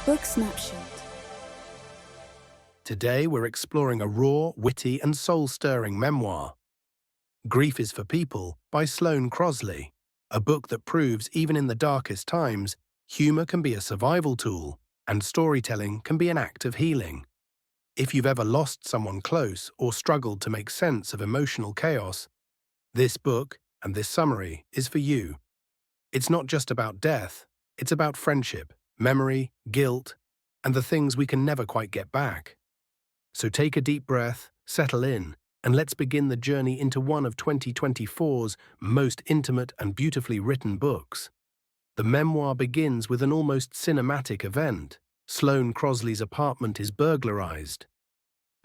Book Snapshot. Today we're exploring a raw, witty and soul-stirring memoir. Grief is for People by Sloane Crosley, a book that proves even in the darkest times, humor can be a survival tool and storytelling can be an act of healing. If you've ever lost someone close or struggled to make sense of emotional chaos, this book and this summary is for you. It's not just about death, it's about friendship, memory, guilt, and the things we can never quite get back. So take a deep breath, settle in, and let's begin the journey into one of 2024's most intimate and beautifully written books. The memoir begins with an almost cinematic event. Sloane Crosley's apartment is burglarized.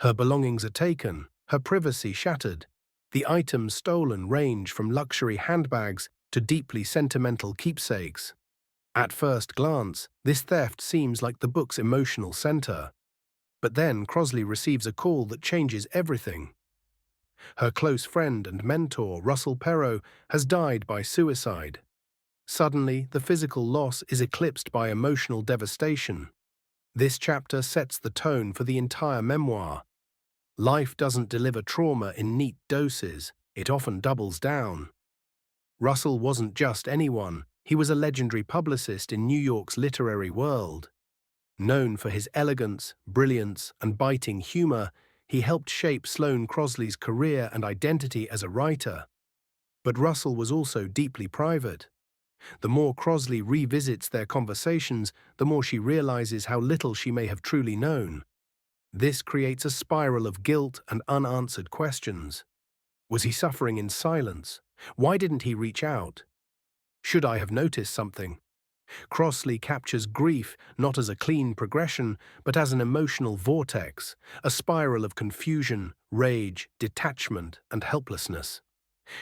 Her belongings are taken, her privacy shattered. The items stolen range from luxury handbags to deeply sentimental keepsakes. At first glance, this theft seems like the book's emotional center. But then Crosley receives a call that changes everything. Her close friend and mentor, Perreault, has died by suicide. Suddenly, the physical loss is eclipsed by emotional devastation. This chapter sets the tone for the entire memoir. Life doesn't deliver trauma in neat doses, it often doubles down. Russell wasn't just anyone, he was a legendary publicist in New York's literary world. Known for his elegance, brilliance, and biting humor, he helped shape Sloane Crosley's career and identity as a writer. But Russell was also deeply private. The more Crosley revisits their conversations, the more she realizes how little she may have truly known. This creates a spiral of guilt and unanswered questions. Was he suffering in silence? Why didn't he reach out? Should I have noticed something? Crosley captures grief not as a clean progression, but as an emotional vortex, a spiral of confusion, rage, detachment, and helplessness.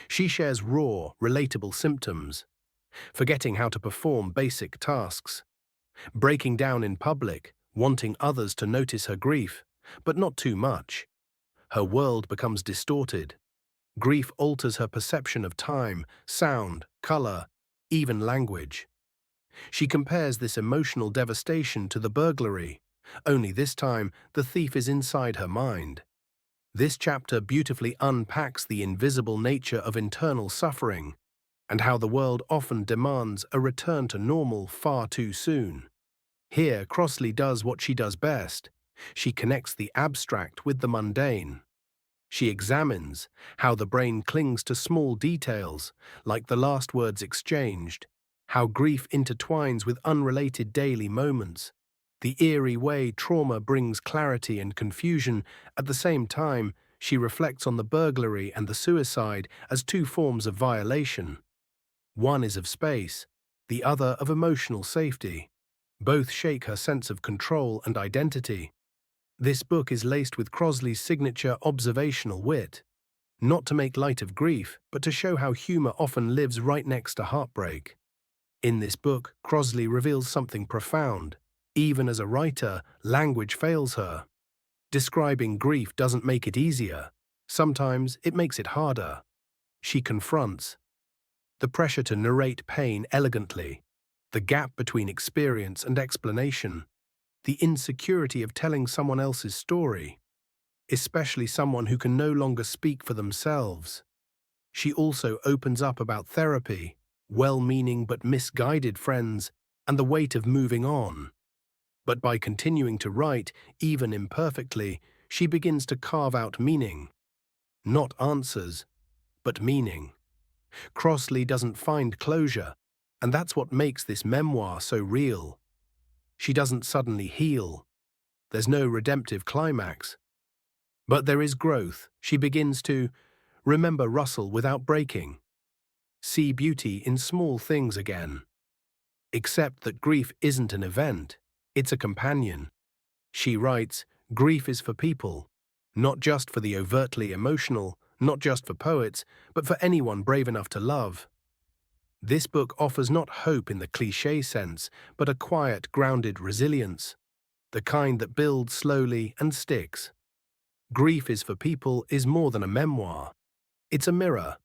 She shares raw, relatable symptoms, forgetting how to perform basic tasks, breaking down in public, wanting others to notice her grief, but not too much. Her world becomes distorted. Grief alters her perception of time, sound, color, even language. She compares this emotional devastation to the burglary, only this time the thief is inside her mind. This chapter beautifully unpacks the invisible nature of internal suffering and how the world often demands a return to normal far too soon. Here, Crosley does what she does best. She connects the abstract with the mundane. She examines how the brain clings to small details, like the last words exchanged, how grief intertwines with unrelated daily moments, the eerie way trauma brings clarity and confusion. At the same time, she reflects on the burglary and the suicide as two forms of violation. One is of space, the other of emotional safety. Both shake her sense of control and identity. This book is laced with Crosley's signature observational wit, not to make light of grief, but to show how humor often lives right next to heartbreak. In this book, Crosley reveals something profound. Even as a writer, language fails her. Describing grief doesn't make it easier. Sometimes it makes it harder. She confronts the pressure to narrate pain elegantly, the gap between experience and explanation, the insecurity of telling someone else's story, especially someone who can no longer speak for themselves. She also opens up about therapy, well-meaning but misguided friends, and the weight of moving on. But by continuing to write, even imperfectly, she begins to carve out meaning. Not answers, but meaning. Crosley doesn't find closure, and that's what makes this memoir so real. She doesn't suddenly heal. There's no redemptive climax. But there is growth. She begins to remember Russell without breaking, see beauty in small things again. Accept that grief isn't an event, it's a companion. She writes, grief is for people, not just for the overtly emotional, not just for poets, but for anyone brave enough to love. This book offers not hope in the cliché sense, but a quiet, grounded resilience, the kind that builds slowly and sticks. Grief is for People is more than a memoir. It's a mirror.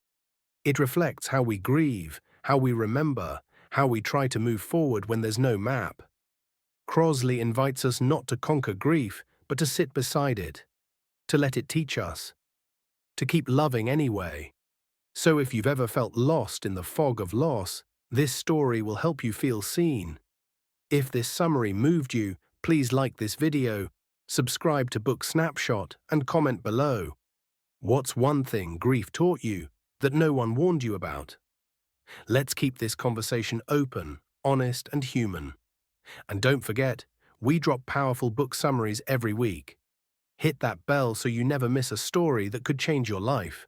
It reflects how we grieve, how we remember, how we try to move forward when there's no map. Crosley invites us not to conquer grief, but to sit beside it, to let it teach us, to keep loving anyway. So if you've ever felt lost in the fog of loss, this story will help you feel seen. If this summary moved you, please like this video, subscribe to Book Snapshot, and comment below. What's one thing grief taught you that no one warned you about? Let's keep this conversation open, honest, and human. And don't forget, we drop powerful book summaries every week. Hit that bell so you never miss a story that could change your life.